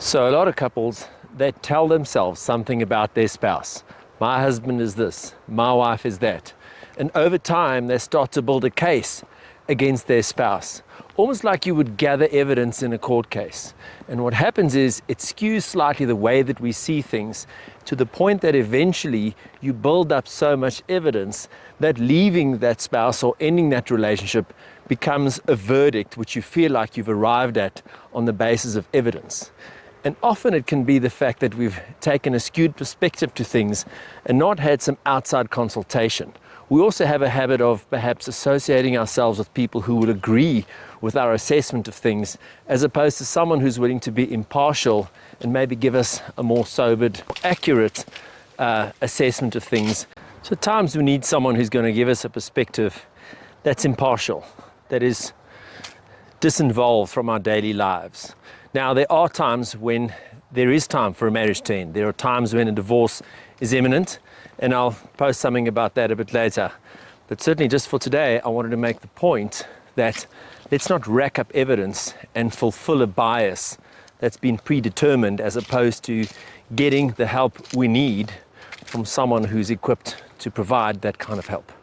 So a lot of couples, they tell themselves something about their spouse. My husband is this, my wife is that. And over time, they start to build a case against their spouse, almost like you would gather evidence in a court case. And what happens is it skews slightly the way that we see things, to the point that eventually you build up so much evidence that leaving that spouse or ending that relationship becomes a verdict which you feel like you've arrived at on the basis of evidence. And often it can be the fact that we've taken a skewed perspective to things and not had some outside consultation. We also have a habit of perhaps associating ourselves with people who would agree with our assessment of things, as opposed to someone who's willing to be impartial and maybe give us a more sobered, accurate assessment of things. So at times we need someone who's going to give us a perspective that's impartial, that is disinvolved from our daily lives. Now, there are times when there is time for a marriage to end. There are times when a divorce is imminent, and I'll post something about that a bit later. But certainly just for today, I wanted to make the point that let's not rack up evidence and fulfill a bias that's been predetermined, as opposed to getting the help we need from someone who's equipped to provide that kind of help.